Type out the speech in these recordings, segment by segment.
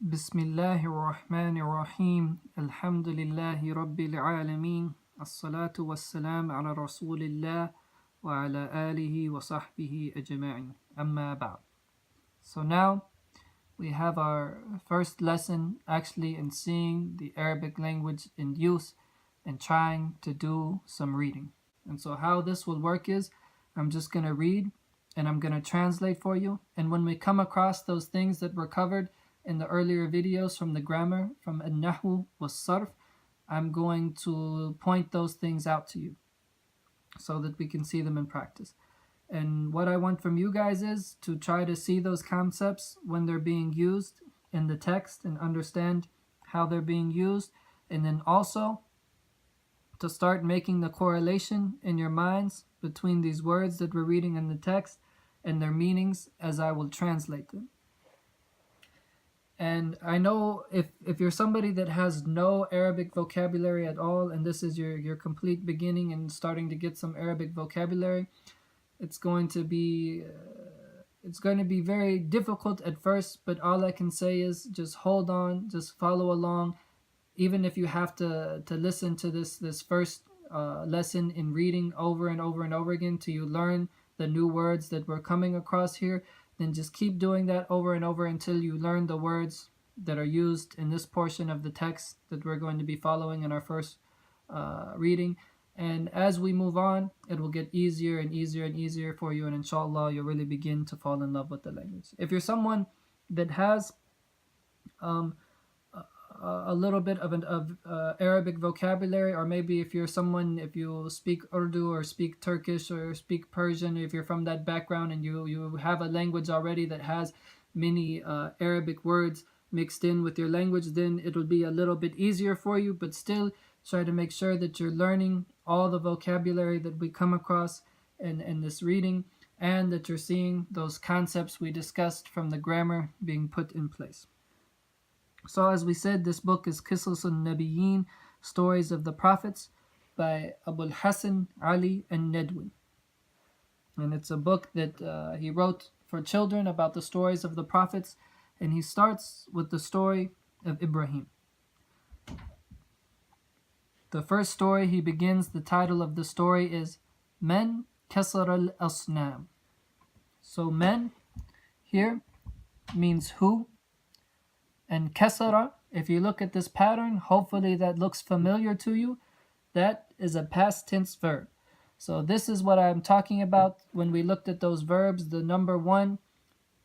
بسم الله الرحمن الرحيم الحمد لله رب العالمين الصلاة والسلام على رسول الله وعلى آله وصحبه أجمعين أما بعد. So now we have our first lesson actually in seeing the Arabic language in use and trying to do some reading. And so how this will work is I'm just going to read and I'm going to translate for you. And when we come across those things that were covered in the earlier videos from the grammar, from النحو والصرف, I'm going to point those things out to you so that we can see them in practice. And what I want from you guys is to try to see those concepts when they're being used in the text and understand how they're being used. And then also to start making the correlation in your minds between these words that we're reading in the text and their meanings as I will translate them. And I know if you're somebody that has no Arabic vocabulary at all, and this is your complete beginning and starting to get some Arabic vocabulary, it's going to be very difficult at first, but all I can say is just hold on, just follow along. Even if you have to listen to this first lesson in reading over and over and over again till you learn the new words that we're coming across here, then just keep doing that over and over until you learn the words that are used in this portion of the text that we're going to be following in our first reading. And as we move on, it will get easier and easier and easier for you, and inshallah you'll really begin to fall in love with the language. If you're someone that has a little bit of Arabic vocabulary, or maybe if you speak Urdu or speak Turkish or speak Persian, if you're from that background and you have a language already that has many Arabic words mixed in with your language, then it'll be a little bit easier for you, but still try to make sure that you're learning all the vocabulary that we come across in this reading, and that you're seeing those concepts we discussed from the grammar being put in place. So as we said, this book is Qisas al-Nabiyyin, Stories of the Prophets, by Abul Hasan Ali and Nadwi. And it's a book that he wrote for children about the stories of the prophets, and he starts with the story of Ibrahim. The first story he begins, the title of the story is Men Kasar al-Asnam. So men here means who, and kasara, if you look at this pattern, hopefully that looks familiar to you. That is a past tense verb. So this is what I'm talking about when we looked at those verbs. The number one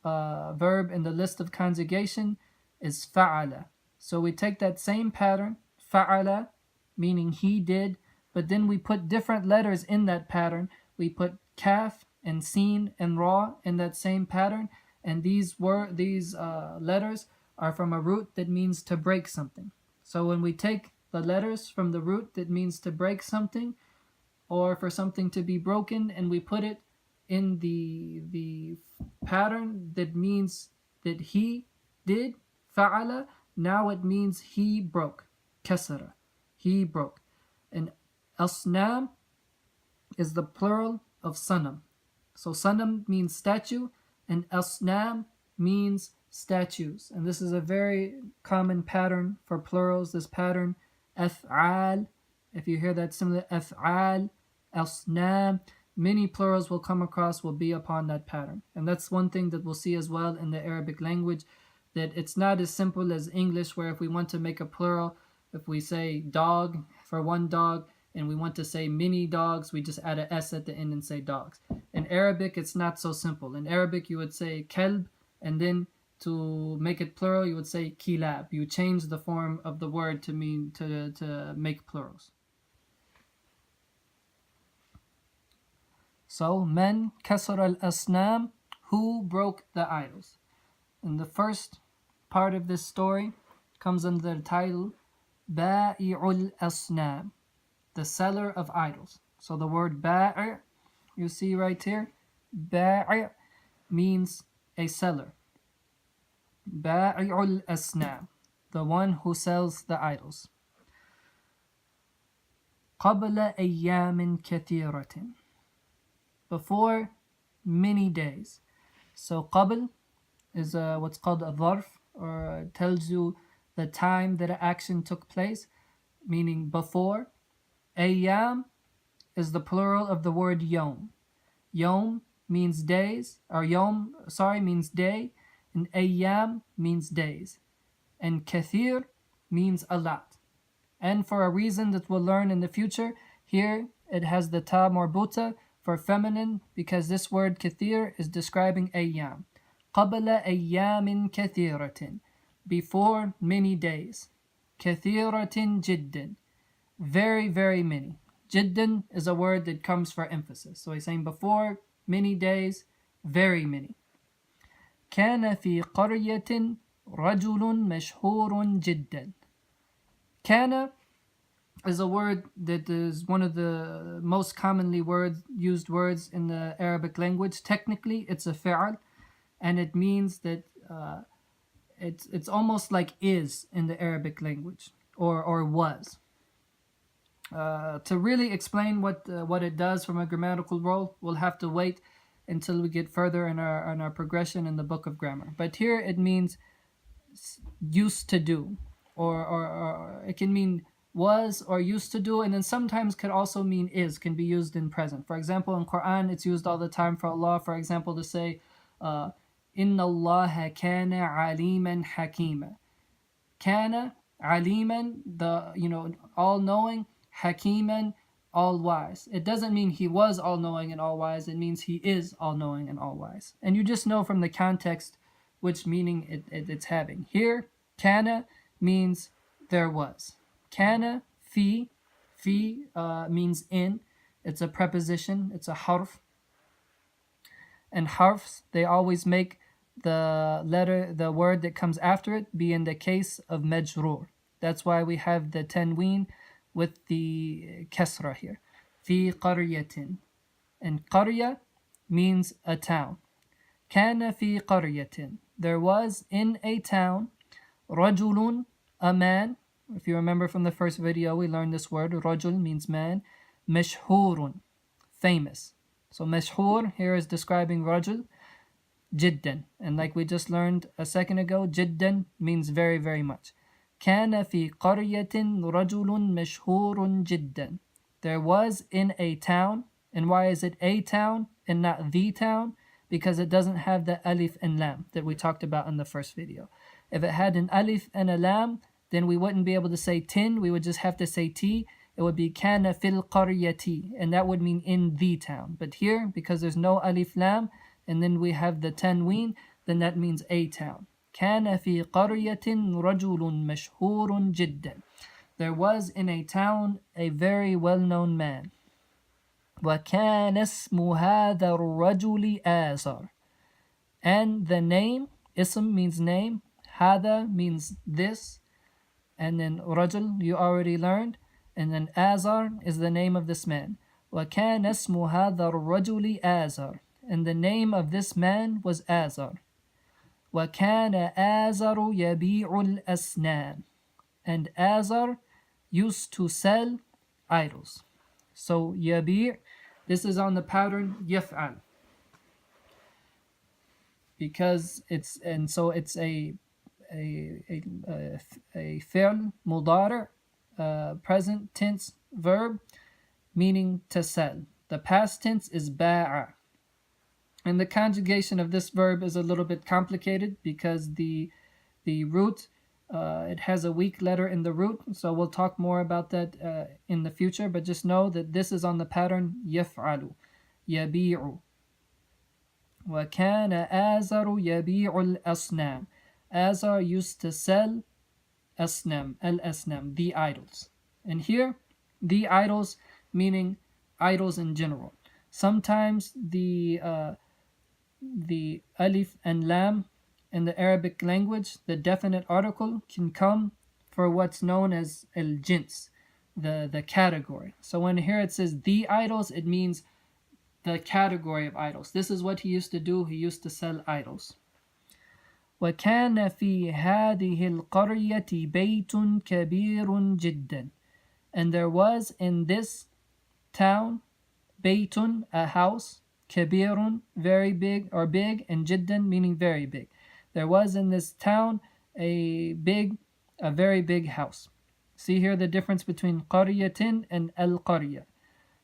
verb in the list of conjugation is fa'ala. So we take that same pattern, fa'ala, meaning he did, but then we put different letters in that pattern. We put kaf and sin and ra in that same pattern, and these letters are from a root that means to break something. So when we take the letters from the root that means to break something, or for something to be broken, and we put it in the pattern that means that he did, fa'ala, now it means he broke, kasara, he broke. And asnam is the plural of sanam. So sanam means statue, and asnam means statues. And this is a very common pattern for plurals. This pattern, af'al, if you hear that similar, af'al, asnam, many plurals will come across will be upon that pattern. And that's one thing that we'll see as well in the Arabic language, that it's not as simple as English, where if we want to make a plural, if we say dog for one dog and we want to say many dogs, we just add a s at the end and say dogs. In Arabic, it's not so simple. In Arabic, you would say kelb, and then to make it plural, you would say kilab. You change the form of the word to mean to make plurals. So, men kasar al-asnam, who broke the idols. And the first part of this story comes under the title Ba'i'ul asnam, the seller of idols. So the word ba'i', you see right here, ba'i' means a seller. Ba'i'ul asnam, the one who sells the idols. قبل أيام كثيرة, before many days. So qabl is what's called a dharf or tells you the time that an action took place, meaning before. أيام is the plural of the word yom. Yom means days, or means day, and أيام means days. And kathir means a lot. And for a reason that we'll learn in the future, here it has the ta marbuta for feminine, because this word kathir is describing أيام. قبل أيام كثيرة, before many days. كثيرة جدا, very, very many. Jiddan is a word that comes for emphasis. So he's saying before many days, very many. كان في قرية رجل مشهور جدا. كان is a word that is one of the most commonly used words in the Arabic language. Technically, it's a fi'al, and it means that it's almost like is in the Arabic language, or was. To really explain what it does from a grammatical role, we'll have to wait until we get further in our progression in the book of grammar. But here it means used to do, or it can mean was or used to do, and then sometimes could also mean is, can be used in present. For example, in Quran, it's used all the time for Allah, for example, to say, Inna Allah kana aliman hakima. Kana aliman, the all knowing, hakiman, all wise. It doesn't mean he was all knowing and all wise, it means he is all knowing and all wise. And you just know from the context which meaning it's having. Here, kana means there was. Kana fi means in. It's a preposition, it's a harf. And harfs, they always make the word that comes after it be in the case of majroor. That's why we have the tanween with the kasra here. Fi qaryatin. And qarya means a town. Kana fi qaryatin. There was in a town. Rajulun, a man. If you remember from the first video, we learned this word. Rajul means man. Mashhurun, famous. So mashhur here is describing rajul. Jiddan. And like we just learned a second ago, jiddan means very, very much. كان في قرية رجل مشهور جدا. There was in a town. And why is it a town and not the town? Because it doesn't have the alif and lam that we talked about in the first video. If it had an alif and a lam, then we wouldn't be able to say tin, we would just have to say ti. It would be kana fil qaryati, and that would mean in the town. But here, because there's no alif lam, and then we have the tanween, then that means a town. Kana fi qaryatin rajulun mashhurun jiddan. There was in a town a very well-known man. وَكَانَ اسْمُ هَذَا الرَّجُلِ آزَرَ. And the name, ism means name, hada means this, and then rajul you already learned, and then azar is the name of this man. وَكَانَ اسْمُ هَذَا الرَّجُلِ آزَرَ. And the name of this man was Azar. وَكَانَ آزَرُ يَبِيعُ الْأَصْنَامِ. And Azar used to sell idols. So yabi', this is on the pattern yaf'al, because it's a fi'l mudari', present tense verb, meaning to sell. The past tense is ba'a. And the conjugation of this verb is a little bit complicated because the root, it has a weak letter in the root, so we'll talk more about that in the future, but just know that this is on the pattern يفعل, يبيع. وَكَانَ آزَرُ يَبِيعُ الْأَصْنَامِ. Azar used to sell asnam, al-asnam, the idols. And here, the idols meaning idols in general. Sometimes the alif and lam in the Arabic language, the definite article can come for what's known as al-jins, the category. So when here it says the idols, it means the category of idols. This is what he used to do. He used to sell idols. وَكَانَ فِي هَذِهِ الْقَرْيَةِ بَيْتٌ كَبِيرٌ جِدًّا. And there was in this town, baytun, a house, kabirun, very big or big, and jiddan meaning very big. There was in this town a very big house. See here the difference between qaryatin and al-qarya.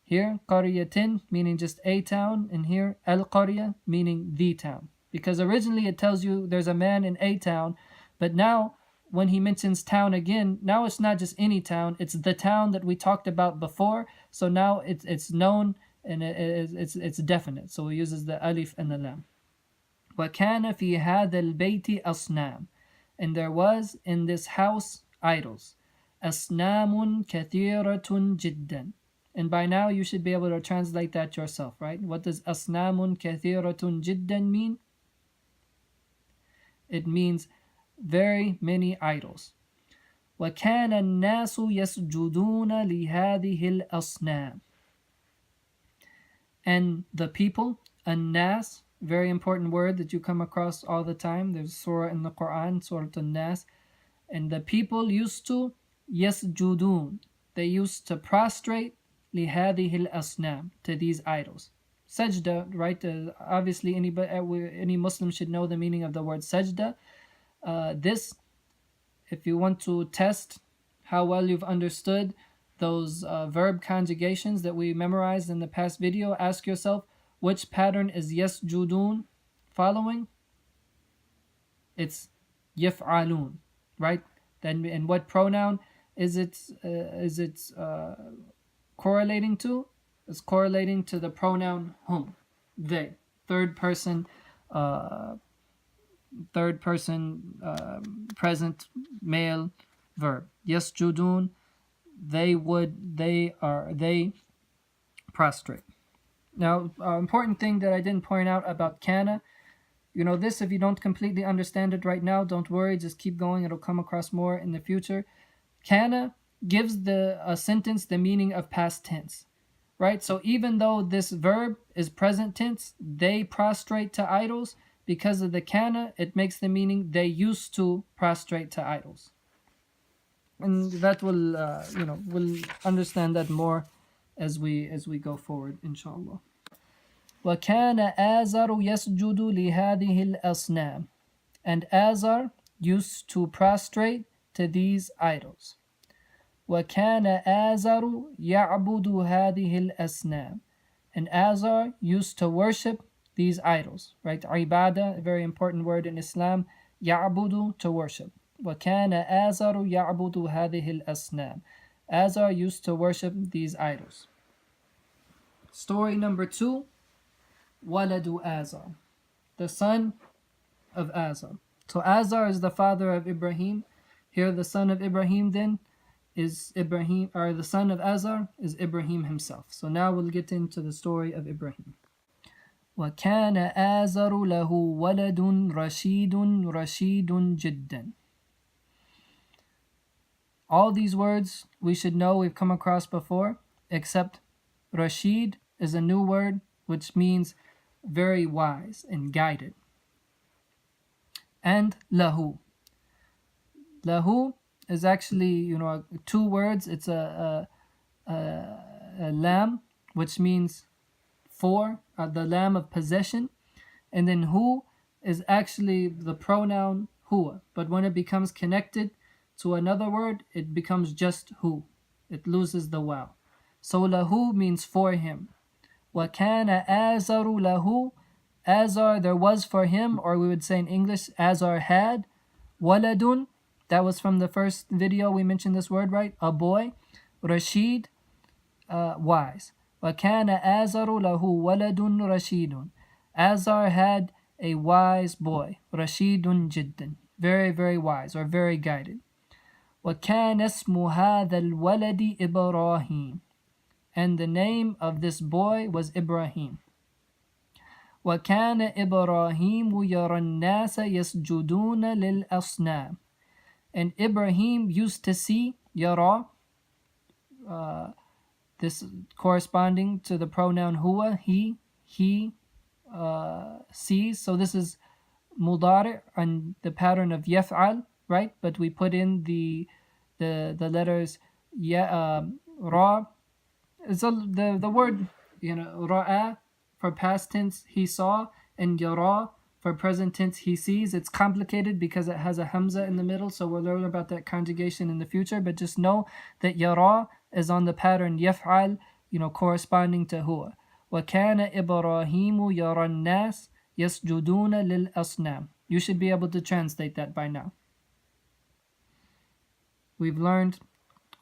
Here, qaryatin meaning just a town, and here al-qarya meaning the town. Because originally it tells you there's a man in a town, but now when he mentions town again, now it's not just any town, it's the town that we talked about before. So now it's known and it's definite. So he uses the alif and the lam. وَكَانَ فِي هَذَا الْبَيْتِ أَصْنَامٌ. And there was in this house idols. أَصْنَامٌ كَثِيرَةٌ جِدًّا. And by now you should be able to translate that yourself, right? What does أَصْنَامٌ كَثِيرَةٌ جِدًّا mean? It means very many idols. وَكَانَ النَّاسُ يَسْجُدُونَ لِهَذِهِ الْأَصْنَامِ. And the people, الناس, very important word that you come across all the time. There's surah in the Quran, Surah An-Nas. And the people used to يسجدون. They used to prostrate لهذه الأصنام, to these idols. Sajda, right? Obviously any Muslim should know the meaning of the word sajda. This, if you want to test how well you've understood those verb conjugations that we memorized in the past video, ask yourself, which pattern is yasjudun following? It's yaf'alun, right? Then, and what pronoun is it correlating to? It's correlating to the pronoun hum, they, third person present male verb. Yasjudun, they prostrate. Now, important thing that I didn't point out about kana, you know this, if you don't completely understand it right now, don't worry, just keep going, it'll come across more in the future. Kana gives a sentence the meaning of past tense, right? So even though this verb is present tense, they prostrate to idols, because of the kana, it makes the meaning they used to prostrate to idols. And that will, we'll understand that more as we go forward, inshallah. وَكَانَ آزَرُ يَسْجُدُ لِهَذِهِ الْأَصْنَامِ. And Azar used to prostrate to these idols. وَكَانَ آزَرُ يَعْبُدُ هَذِهِ الْأَصْنَامِ. And Azar used to worship these idols, right? Ibadah, a very important word in Islam. يَعْبُدُ, to worship. وَكَانَ آزَرُ يَعْبُدُ هَذِهِ الْأَصْنَامِ. Azar used to worship these idols. Story number 2, Waladu Azar, the son of Azar. So Azar is the father of Ibrahim. Here the son of Ibrahim then is Ibrahim, or the son of Azar is Ibrahim himself. So now we'll get into the story of Ibrahim. وَكَانَ آزَرُ لَهُ وَلَدٌ رَشِيدٌ جِدًّا. All these words we should know, we've come across before, except Rashid is a new word which means very wise and guided. And lahu. Lahu is actually, two words. It's a lam, which means for, the lam of possession. And then hu is actually the pronoun huwa. But when it becomes connected to another word, it becomes just hu. It loses the waw. So lahu means for him. وَكَانَ آزَرُ لَهُ. Azar, there was for him, or we would say in English, Azar had. Waladun, that was from the first video we mentioned this word, right? A boy. Rashid, wise. وَكَانَ آزَرُ لَهُ وَلَدٌ رَشِيدٌ. Azar had a wise boy. Rashidun jiddan. Very, very wise, or very guided. وَكَانَ اسْمُ هَذَا الْوَلَدِ إِبْرَاهِيمُ. And the name of this boy was Ibrahim. وَكَانَ إِبْرَاهِيمُ يَرَى النَّاسَ يَسْجُدُونَ لِلْأَصْنَامِ. And Ibrahim used to see, yara, this corresponding to the pronoun huwa, he sees. So this is mudari and the pattern of yaf'al, right? But we put in the letters ra. So the word, ra'a for past tense, he saw, and yara for present tense he sees. It's complicated because it has a hamza in the middle, so we'll learn about that conjugation in the future, but just know that yara is on the pattern yaf'al, corresponding to huwa. وَكَانَ إِبْرَاهِيمُ يَرَى النَّاسِ يَسْجُدُونَ لِلْأَصْنَامِ. You should be able to translate that by now. We've learned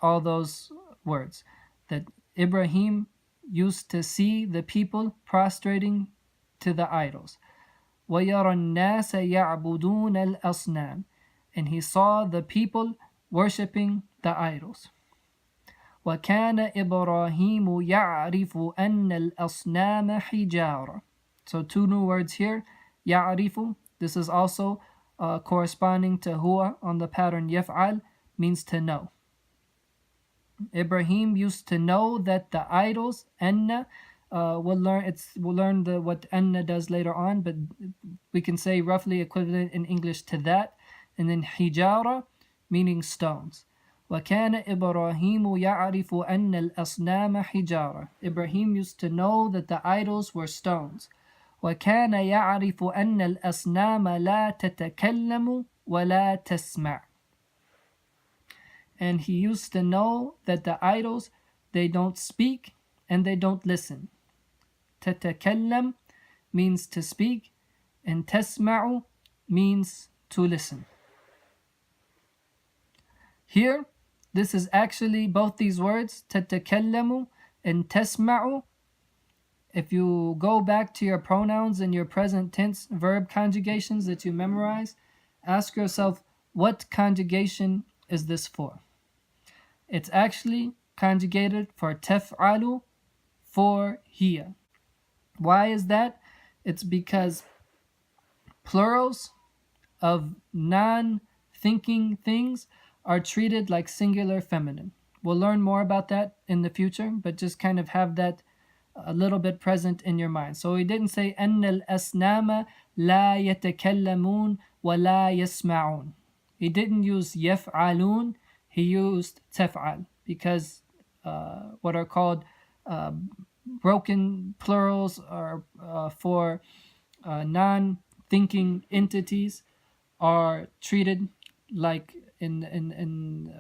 all those words. That Ibrahim used to see the people prostrating to the idols. وَيَرَى النَّاسَ يَعْبُدُونَ الْأَصْنَامِ. And he saw the people worshipping the idols. وَكَانَ إِبْرَاهِيمُ يَعْرِفُ أَنَّ الْأَصْنَامَ حِجَارَةٌ. So two new words here. يَعْرِفُ. This is also corresponding to huwa on the pattern يَفْعَل, means to know. Ibrahim used to know that the idols, anna, we'll learn what anna does later on, but we can say roughly equivalent in English to that. And then hijara, meaning stones. وَكَانَ إِبْرَاهِيمُ يَعْرِفُ أَنَّ الْأَصْنَامَ حِجَارَةٌ. Ibrahim used to know that the idols were stones. وَكَانَ يَعْرِفُ أَنَّ الْأَصْنَامَ لَا تَتَكَلَّمُ وَلَا تَسْمَعُ. And he used to know that the idols, they don't speak and they don't listen. تَتَكَلَّم means to speak, and تَسْمَعُ means to listen. Here, this is actually both these words, تَتَكَلَّمُ and تَسْمَعُ. If you go back to your pronouns and your present tense verb conjugations that you memorize, ask yourself, what conjugation is this for? It's actually conjugated for taf'alu, for hiya. Why is that? It's because plurals of non-thinking things are treated like singular feminine. We'll learn more about that in the future, but just kind of have that a little bit present in your mind. So he didn't say أن الأصنام لا يتكلمون ولا يسمعون. He didn't use يفعلون, he used تفعل, because what are called broken plurals are for non-thinking entities are treated like in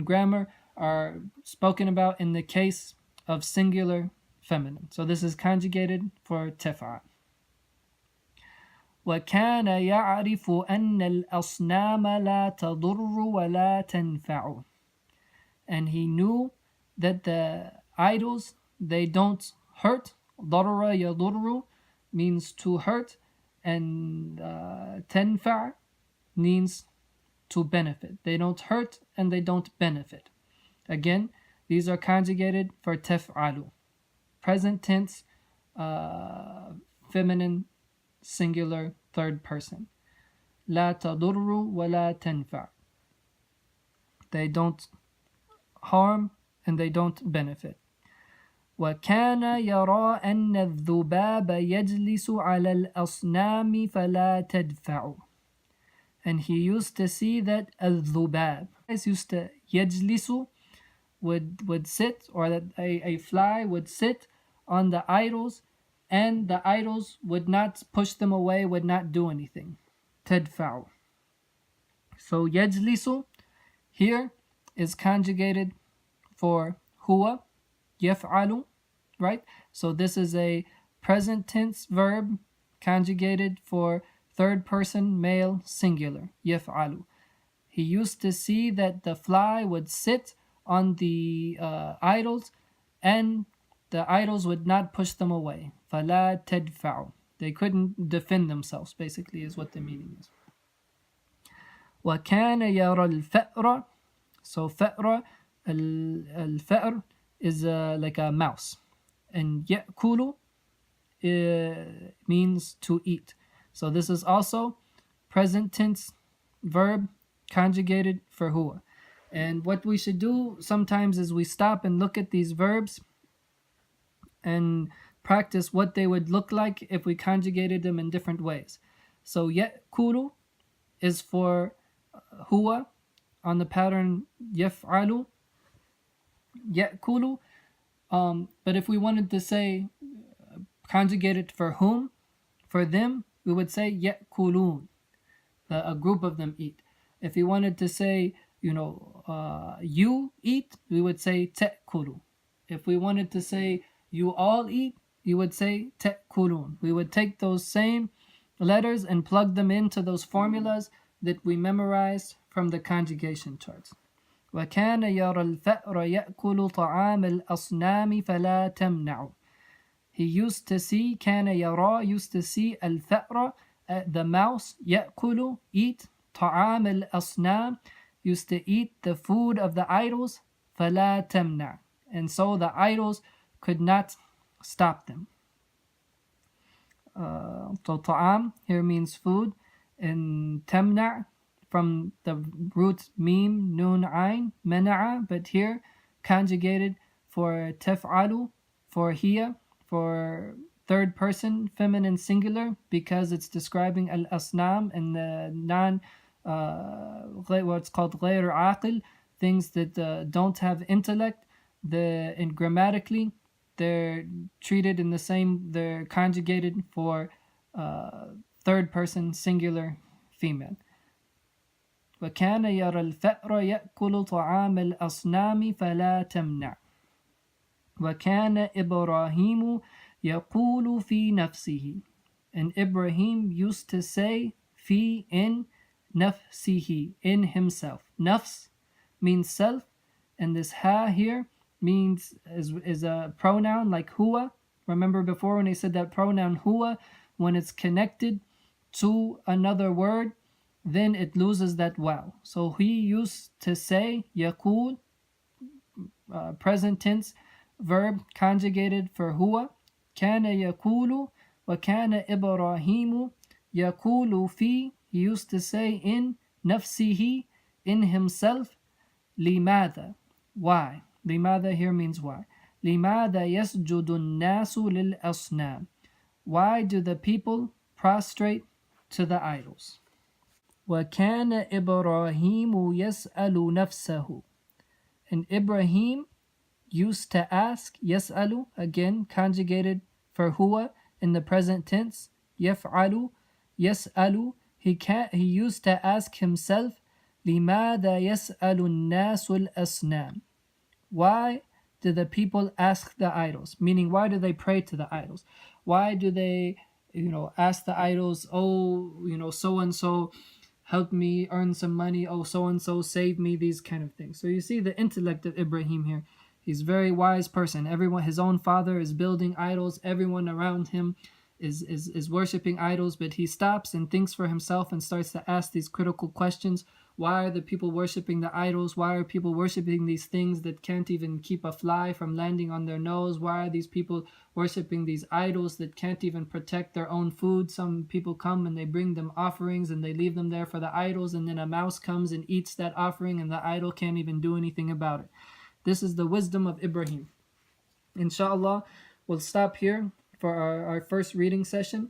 grammar are spoken about in the case of singular feminine. So this is conjugated for تفعل. وَكَانَ يَعْرِفُ أَنَّ الْأَصْنَامَ لَا تَضُرُّ وَلَا تَنْفَعُ. And he knew that the idols, they don't hurt. ضَرَّ يَضُرُّ means to hurt, and تَنْفَعُ means to benefit. They don't hurt and they don't benefit. Again, these are conjugated for تفعل. Present tense, feminine, singular, third person. لا تضر ولا تنفع. They don't harm and they don't benefit. وكان يرى أن الذباب يجلس على الأصنام فلا تدفع. And he used to see that الذباب used to يجلس would sit, or that a fly would sit on the idols, and the idols would not push them away, would not do anything. تدفع. So يجلس here is conjugated for huwa, يفعل, right? So this is a present tense verb conjugated for third person male singular, يفعل. He used to see that the fly would sit on the idols, and the idols would not push them away. فَلَا تَدْفَعُ. They couldn't defend themselves, basically, is what the meaning is. وَكَانَ يَرَى الْفَأْرَ. So فَأْرَ, الفأر is like a mouse. And يَأْكُلُ means to eat. So this is also present tense verb conjugated for huwa. And what we should do sometimes is we stop and look at these verbs and practice what they would look like if we conjugated them in different ways. So يَأْكُلُ is for huwa on the pattern يَفْعَلُ. يَأْكُلُ. But if we wanted to say conjugate it for whom, for them, we would say يأكلون. A group of them eat. If we wanted to say, you eat, we would say تأكلوا. If we wanted to say you all eat, you would say تأكلون. We would take those same letters and plug them into those formulas that we memorized from the conjugation charts. وكان يرى الفأر يأكل طعام الأصنام فلا تمنع. He used to see, كان يرى, used to see الفأر, the mouse, يأكل, eat, طعام الأصنام, used to eat the food of the idols, فلا تمنع. And so the idols could not stop them. So طعام here means food, and تمنع from the root mim, nun, ayn, منع, but here conjugated for تفعل, for هي, for third person feminine singular, because it's describing al-asnam and the what's called غير عاقل, things that don't have intellect. And grammatically they're treated in the same, they're conjugated for third person singular female. وكان يرى الفأر يأكل طعام الأصنام فلا تمنع. وكان إبراهيم يقول في نفسه. And Ibrahim used to say في, in, نفسه, in himself. Nafs means self, and this ha here means is a pronoun like huwa. Remember before when he said that pronoun huwa, when it's connected to another word, then it loses that wow. So he used to say يقول, present tense verb conjugated for huwa. كان يقول وكان إبراهيم يقول في, he used to say in نفسه, in himself. لماذا, why. لماذا here means why. لماذا يسجد الناس للأصنام. Why do the people prostrate to the idols. وكان إبراهيم يسأل نفسه. And Ibrahim used to ask, يسأل, again conjugated for huwa in the present tense, يفعل, يسأل, he used to ask himself, لماذا يسأل الناس الأصنام. Why do the people ask the idols? Meaning, why do they pray to the idols? Why do they, ask the idols, oh, so and so help me earn some money, oh, so and so save me, these kind of things. So you see the intellect of Ibrahim here. He's a very wise person. Everyone, his own father is building idols. Everyone around him is worshiping idols, but he stops and thinks for himself and starts to ask these critical questions. Why are the people worshiping the idols? Why are people worshiping these things that can't even keep a fly from landing on their nose? Why are these people worshiping these idols that can't even protect their own food? Some people come and they bring them offerings and they leave them there for the idols, and then a mouse comes and eats that offering and the idol can't even do anything about it. This is the wisdom of Ibrahim. Inshallah, we'll stop here for our first reading session.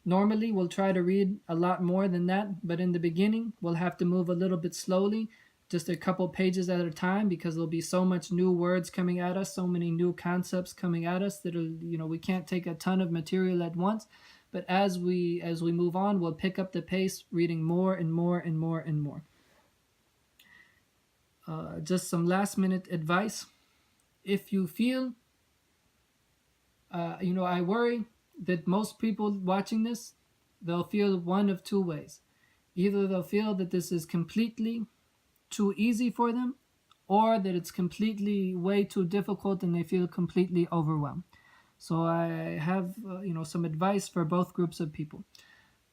Normally, we'll try to read a lot more than that, but in the beginning, we'll have to move a little bit slowly, just a couple pages at a time, because there'll be so much new words coming at us, so many new concepts coming at us that we can't take a ton of material at once. But as we move on, we'll pick up the pace, reading more and more and more and more. Just some last minute advice. If you feel, I worry that most people watching this, they'll feel one of two ways. Either they'll feel that this is completely too easy for them, or that it's completely way too difficult and they feel completely overwhelmed. So I have some advice for both groups of people.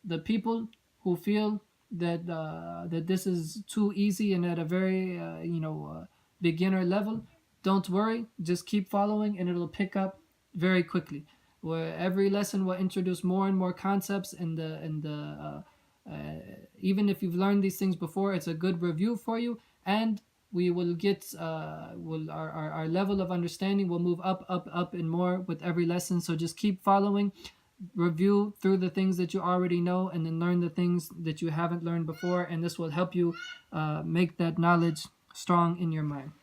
The people who feel that that this is too easy and at a very beginner level, don't worry, just keep following and it'll pick up very quickly. Where every lesson will introduce more and more concepts, and even if you've learned these things before, it's a good review for you, and we will get our level of understanding will move up and more with every lesson. So just keep following, review through the things that you already know, and then learn the things that you haven't learned before, and this will help you make that knowledge strong in your mind.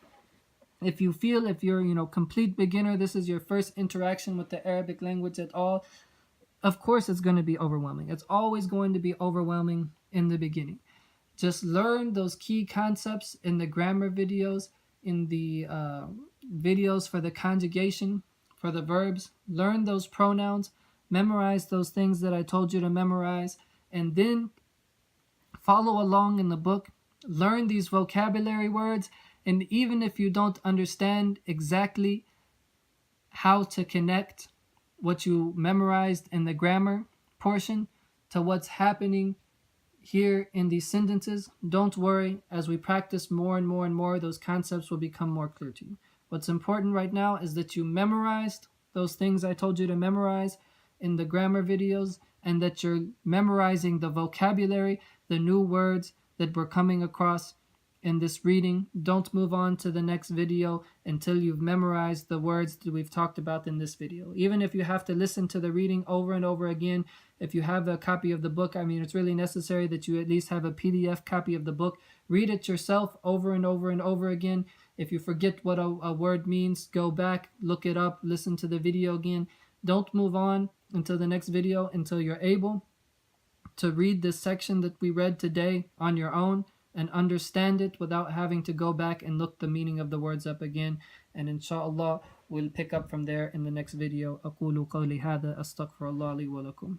If you're complete beginner, this is your first interaction with the Arabic language at all, of course it's going to be overwhelming. It's always going to be overwhelming in the beginning. Just learn those key concepts in the grammar videos, in the videos for the conjugation, for the verbs. Learn those pronouns, memorize those things that I told you to memorize, and then follow along in the book. Learn these vocabulary words, and even if you don't understand exactly how to connect what you memorized in the grammar portion to what's happening here in these sentences, don't worry. As we practice more and more and more, those concepts will become more clear to you. What's important right now is that you memorized those things I told you to memorize in the grammar videos, and that you're memorizing the vocabulary, the new words that we're coming across in this reading. Don't move on to the next video until you've memorized the words that we've talked about in this video. Even if you have to listen to the reading over and over again, if you have a copy of the book, I mean, it's really necessary that you at least have a PDF copy of the book. Read it yourself over and over and over again. If you forget what a word means, go back, look it up, listen to the video again. Don't move on until the next video until you're able to read this section that we read today on your own and understand it without having to go back and look the meaning of the words up again. And inshallah, we'll pick up from there in the next video. أقول قولي هذا أستغفر الله لي ولكم.